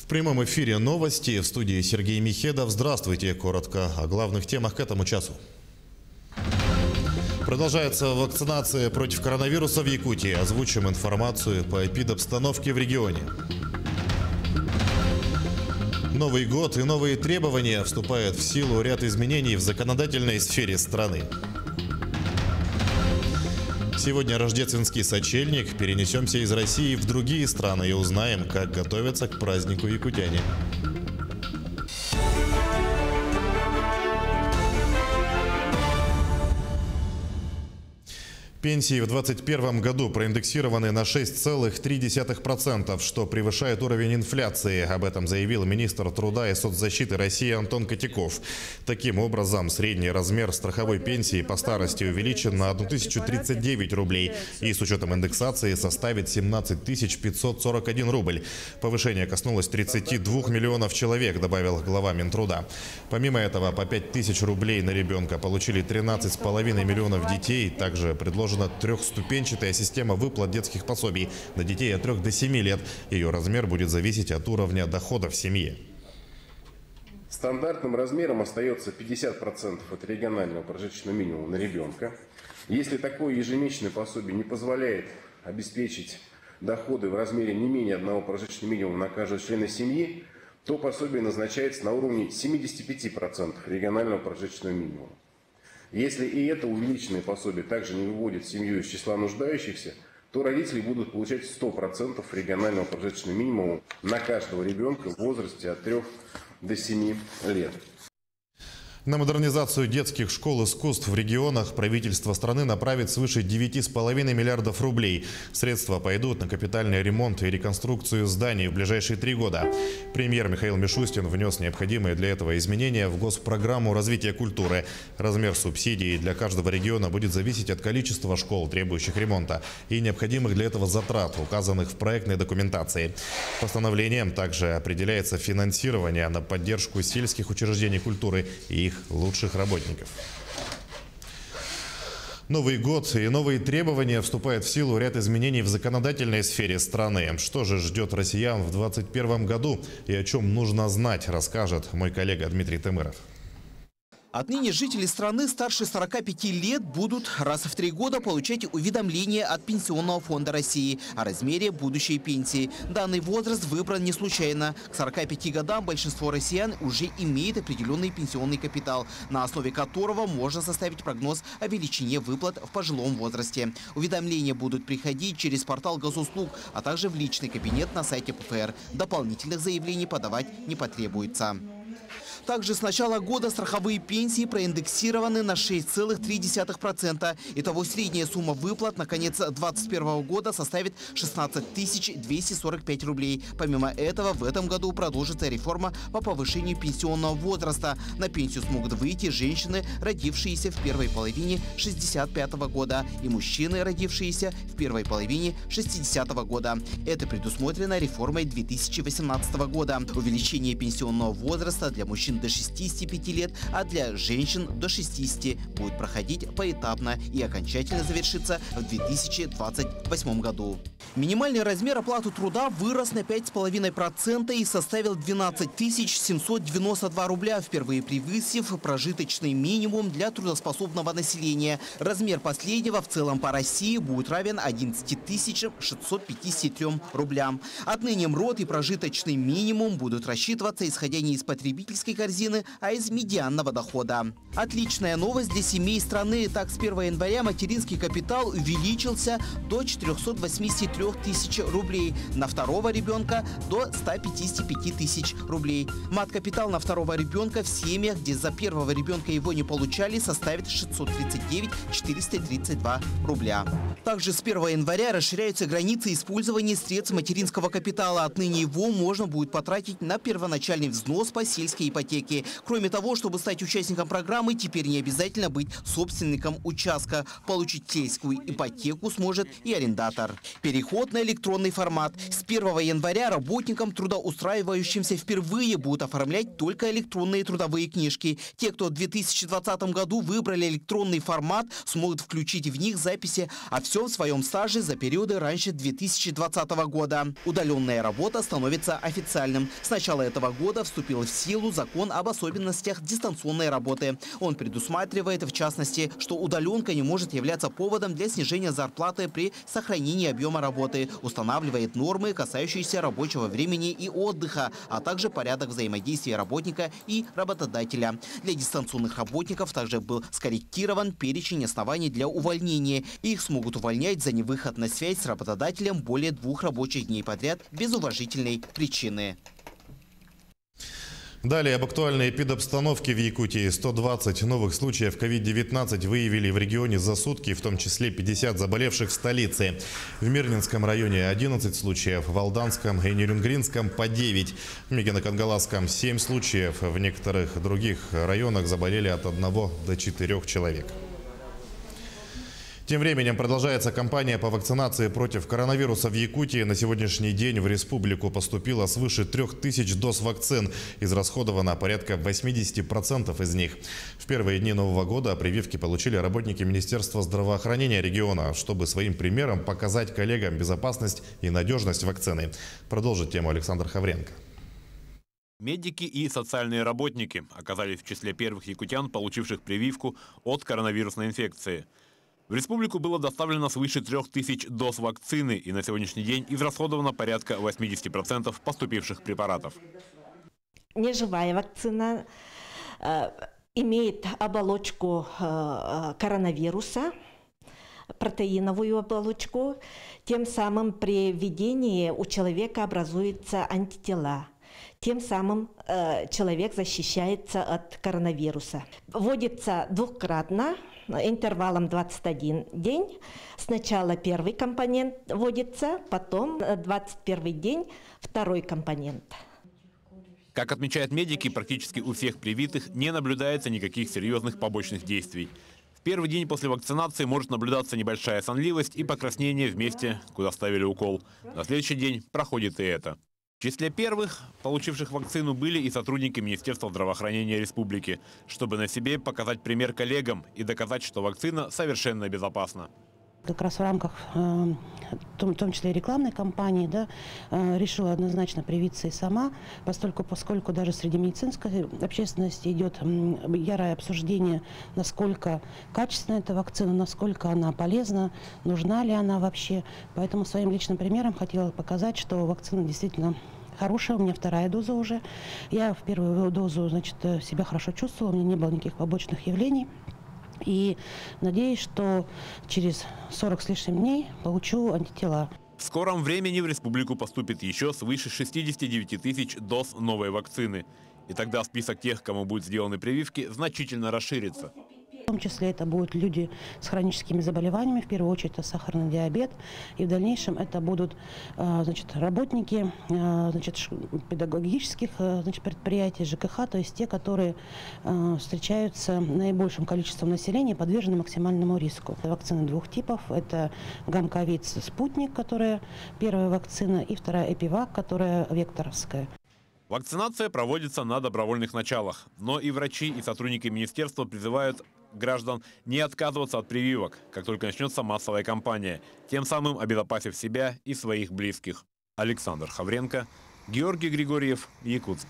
В прямом эфире новости. В студии Сергей Михедов. Здравствуйте. Коротко о главных темах к этому часу. Продолжается вакцинация против коронавируса в Якутии. Озвучим информацию по эпидобстановке в регионе. Новый год и новые требования. Вступает в силу ряд изменений в законодательной сфере страны. Сегодня рождественский сочельник. Перенесемся из России в другие страны и узнаем, как готовятся к празднику якутяне. Пенсии в 2021 году проиндексированы на 6,3%, что превышает уровень инфляции. Об этом заявил министр труда и соцзащиты России Антон Котяков. Таким образом, средний размер страховой пенсии по старости увеличен на 1039 рублей и с учетом индексации составит 17 541 рубль. Повышение коснулось 32 миллионов человек, добавил глава Минтруда. Помимо этого, по 5000 рублей на ребенка получили 13,5 миллионов детей. Также предложена трехступенчатая система выплат детских пособий на детей от 3 до 7 лет. Ее размер будет зависеть от уровня дохода в семье. Стандартным размером остается 50% от регионального прожиточного минимума на ребенка. Если такое ежемесячное пособие не позволяет обеспечить доходы в размере не менее одного прожиточного минимума на каждого члена семьи, то пособие назначается на уровне 75% регионального прожиточного минимума. Если и это увеличенное пособие также не выводит семью из числа нуждающихся, то родители будут получать 100% регионального прожиточного минимума на каждого ребенка в возрасте от 3 до 7 лет. На модернизацию детских школ искусств в регионах правительство страны направит свыше 9,5 миллиардов рублей. Средства пойдут на капитальный ремонт и реконструкцию зданий в ближайшие 3 года. Премьер Михаил Мишустин внес необходимые для этого изменения в госпрограмму развития культуры. Размер субсидий для каждого региона будет зависеть от количества школ, требующих ремонта, и необходимых для этого затрат, указанных в проектной документации. Постановлением также определяется финансирование на поддержку сельских учреждений культуры и их лучших работников. Новый год и новые требования. Вступает в силу ряд изменений в законодательной сфере страны. Что же ждет россиян в 2021 году и о чем нужно знать, расскажет мой коллега Дмитрий Темыров. Отныне жители страны старше 45 лет будут раз в 3 года получать уведомления от Пенсионного фонда России о размере будущей пенсии. Данный возраст выбран не случайно. К 45 годам большинство россиян уже имеет определенный пенсионный капитал, на основе которого можно составить прогноз о величине выплат в пожилом возрасте. Уведомления будут приходить через портал госуслуг, а также в личный кабинет на сайте ПФР. Дополнительных заявлений подавать не потребуется. Также с начала года страховые пенсии проиндексированы на 6,3%. Итого средняя сумма выплат на конец 2021 года составит 16 245 рублей. Помимо этого, в этом году продолжится реформа по повышению пенсионного возраста. На пенсию смогут выйти женщины, родившиеся в первой половине 65 года, и мужчины, родившиеся в первой половине 60 года. Это предусмотрено реформой 2018 года. Увеличение пенсионного возраста для мужчин до 65 лет, а для женщин до 60 будет проходить поэтапно и окончательно завершится в 2028 году. Минимальный размер оплаты труда вырос на 5,5% и составил 12 792 рубля, впервые превысив прожиточный минимум для трудоспособного населения. Размер последнего в целом по России будет равен 11 653 рублям. Отныне МРОД и прожиточный минимум будут рассчитываться исходя не из потребительской корзины, а из медианного дохода. Отличная новость для семей страны. Так, с 1 января материнский капитал увеличился до 483 тысяч рублей, на второго ребенка до 155 тысяч рублей. Мат-капитал на второго ребенка в семьях, где за первого ребенка его не получали, составит 639 432 рубля. Также с 1 января расширяются границы использования средств материнского капитала. Отныне его можно будет потратить на первоначальный взнос по сельской ипотеке. Кроме того, чтобы стать участником программы, теперь не обязательно быть собственником участка. Получить сельскую ипотеку сможет и арендатор. Переход переход на электронный формат. С 1 января работникам, трудоустраивающимся впервые, будут оформлять только электронные трудовые книжки. Те, кто в 2020 году выбрали электронный формат, смогут включить в них записи о всем своем стаже за периоды раньше 2020 года. Удаленная работа становится официальным. С начала этого года вступил в силу закон об особенностях дистанционной работы. Он предусматривает, в частности, что удаленка не может являться поводом для снижения зарплаты при сохранении объема работы, устанавливает нормы, касающиеся рабочего времени и отдыха, а также порядок взаимодействия работника и работодателя. Для дистанционных работников также был скорректирован перечень оснований для увольнения. Их смогут увольнять за невыход на связь с работодателем более 2 рабочих дней подряд без уважительной причины. Далее об актуальной эпидобстановке в Якутии. 120 новых случаев COVID-19 выявили в регионе за сутки, в том числе 50 заболевших в столице. В Мирнинском районе 11 случаев, в Алданском и Нерюнгринском по 9, в Мегино-Кангаласском 7 случаев, в некоторых других районах заболели от 1 до 4 человек. Тем временем продолжается кампания по вакцинации против коронавируса в Якутии. На сегодняшний день в республику поступило свыше 3000 доз вакцин. Израсходовано порядка 80% из них. В первые дни Нового года прививки получили работники Министерства здравоохранения региона, чтобы своим примером показать коллегам безопасность и надежность вакцины. Продолжит тему Александр Хавренко. Медики и социальные работники оказались в числе первых якутян, получивших прививку от коронавирусной инфекции. В республику было доставлено свыше 3000 доз вакцины, и на сегодняшний день израсходовано порядка 80% поступивших препаратов. Неживая вакцина имеет оболочку коронавируса, протеиновую оболочку. Тем самым при введении у человека образуются антитела. Тем самым человек защищается от коронавируса. Вводится двукратно, интервалом 21 день. Сначала первый компонент вводится, потом 21 день второй компонент. Как отмечают медики, практически у всех привитых не наблюдается никаких серьезных побочных действий. В первый день после вакцинации может наблюдаться небольшая сонливость и покраснение в месте, куда ставили укол. На следующий день проходит и это. В числе первых, получивших вакцину, были и сотрудники Министерства здравоохранения республики, чтобы на себе показать пример коллегам и доказать, что вакцина совершенно безопасна. Как раз в рамках, в том числе и рекламной кампании, решила однозначно привиться и сама, поскольку даже среди медицинской общественности идет ярое обсуждение, насколько качественна эта вакцина, насколько она полезна, нужна ли она вообще. Поэтому своим личным примером хотела показать, что вакцина действительно хорошая, у меня 2-я доза уже. Я в первую дозу, себя хорошо чувствовала, у меня не было никаких побочных явлений. И надеюсь, что через 40 с лишним дней получу антитела. В скором времени в республику поступит еще свыше 69 тысяч доз новой вакцины. И тогда список тех, кому будут сделаны прививки, значительно расширится. В том числе это будут люди с хроническими заболеваниями, в первую очередь это сахарный диабет. И в дальнейшем это будут работники педагогических предприятий, ЖКХ, то есть те, которые встречаются наибольшим количеством населения, подвержены максимальному риску. Вакцины 2 типов. Это гамковид «Спутник», которая первая вакцина, и 2-я «Эпивак», которая векторовская. Вакцинация проводится на добровольных началах. Но и врачи, и сотрудники министерства призывают граждан не отказываться от прививок, как только начнется массовая кампания, тем самым обезопасив себя и своих близких. Александр Хавренко, Георгий Григорьев, Якутск.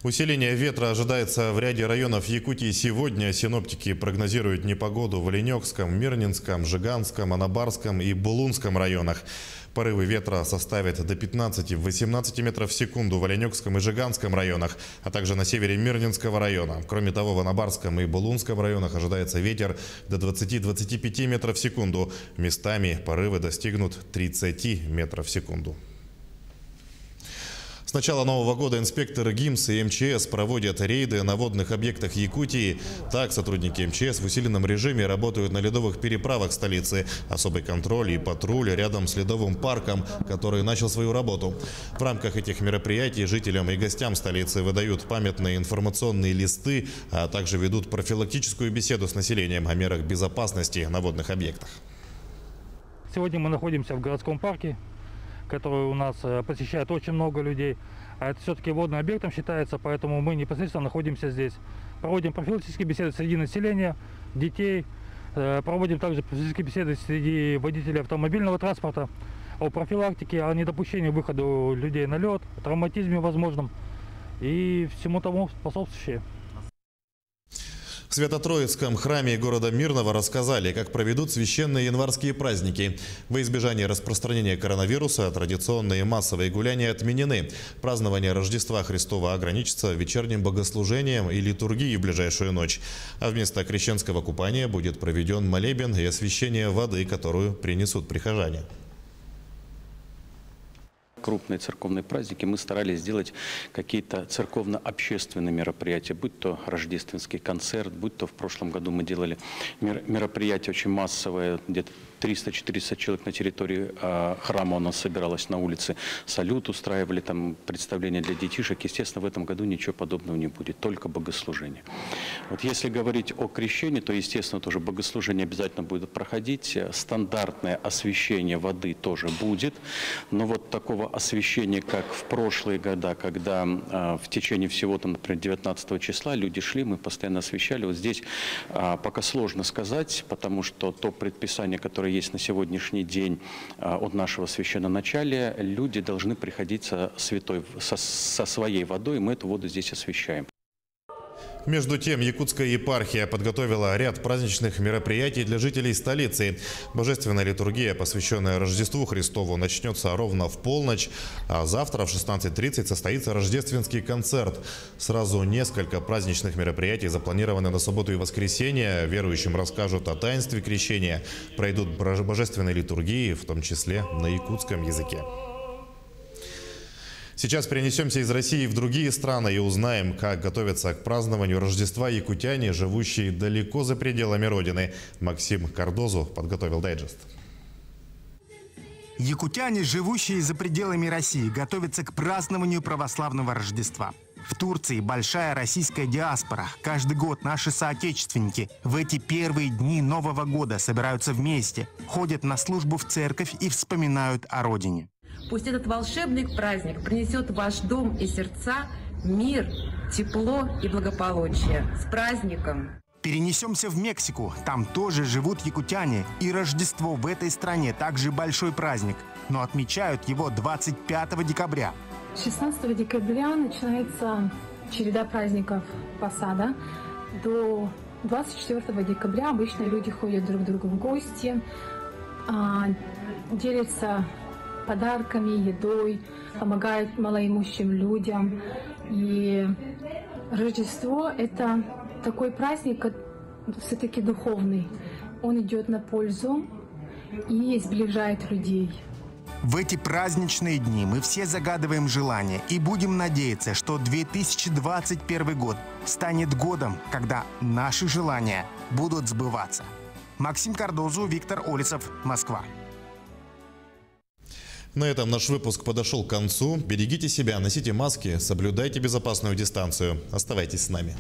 Усиление ветра ожидается в ряде районов Якутии сегодня. Синоптики прогнозируют непогоду в Оленёкском, Мирнинском, Жиганском, Анабарском и Булунском районах. Порывы ветра составят до 15-18 метров в секунду в Оленёкском и Жиганском районах, а также на севере Мирнинского района. Кроме того, в Анабарском и Булунском районах ожидается ветер до 20-25 метров в секунду. Местами порывы достигнут 30 метров в секунду. С начала Нового года инспекторы ГИМС и МЧС проводят рейды на водных объектах Якутии. Так, сотрудники МЧС в усиленном режиме работают на ледовых переправах столицы. Особый контроль и патруль рядом с ледовым парком, который начал свою работу. В рамках этих мероприятий жителям и гостям столицы выдают памятные информационные листы, а также ведут профилактическую беседу с населением о мерах безопасности на водных объектах. Сегодня мы находимся в городском парке, который у нас посещает очень много людей. А это все-таки водным объектом считается, поэтому мы непосредственно находимся здесь. Проводим профилактические беседы среди населения, детей. Проводим также профилактические беседы среди водителей автомобильного транспорта о профилактике, о недопущении выхода людей на лед, о травматизме возможном и всему тому способствующее. В Свято-Троицком храме города Мирного рассказали, как проведут священные январские праздники. Во избежание распространения коронавируса традиционные массовые гуляния отменены. Празднование Рождества Христова ограничится вечерним богослужением и литургией в ближайшую ночь. А вместо крещенского купания будет проведен молебен и освящение воды, которую принесут прихожане. Крупные церковные праздники мы старались сделать какие-то церковно-общественные мероприятия, будь то рождественский концерт, будь то в прошлом году мы делали мероприятие очень массовое, где-то 300-400 человек на территории храма у нас собиралось на улице, салют устраивали, там представления для детишек. Естественно, в этом году ничего подобного не будет, только богослужение. Вот если говорить о крещении, то, естественно, тоже богослужение обязательно будет проходить, стандартное освящение воды тоже будет, но вот такого освящения, как в прошлые года, когда в течение всего, там, например, 19 числа люди шли, мы постоянно освящали. Вот здесь пока сложно сказать, потому что то предписание, которое есть на сегодняшний день от нашего священноначалия, люди должны приходить со своей водой, и мы эту воду здесь освящаем. Между тем, якутская епархия подготовила ряд праздничных мероприятий для жителей столицы. Божественная литургия, посвященная Рождеству Христову, начнется ровно в полночь, а завтра в 16:30 состоится рождественский концерт. Сразу несколько праздничных мероприятий запланированы на субботу и воскресенье. Верующим расскажут о таинстве крещения, пройдут божественные литургии, в том числе на якутском языке. Сейчас перенесемся из России в другие страны и узнаем, как готовятся к празднованию Рождества якутяне, живущие далеко за пределами родины. Максим Кардозу подготовил дайджест. Якутяне, живущие за пределами России, готовятся к празднованию православного Рождества. В Турции большая российская диаспора. Каждый год наши соотечественники в эти первые дни Нового года собираются вместе, ходят на службу в церковь и вспоминают о родине. Пусть этот волшебный праздник принесет в ваш дом и сердца мир, тепло и благополучие. С праздником! Перенесемся в Мексику. Там тоже живут якутяне. И Рождество в этой стране также большой праздник. Но отмечают его 25 декабря. 16 декабря начинается череда праздников Посада. До 24 декабря обычно люди ходят друг к другу в гости, делятся подарками, едой, помогают малоимущим людям. И Рождество – это такой праздник, все-таки духовный. Он идет на пользу и сближает людей. В эти праздничные дни мы все загадываем желания и будем надеяться, что 2021 год станет годом, когда наши желания будут сбываться. Максим Кардозу, Виктор Олесов, Москва. На этом наш выпуск подошел к концу. Берегите себя, носите маски, соблюдайте безопасную дистанцию. Оставайтесь с нами.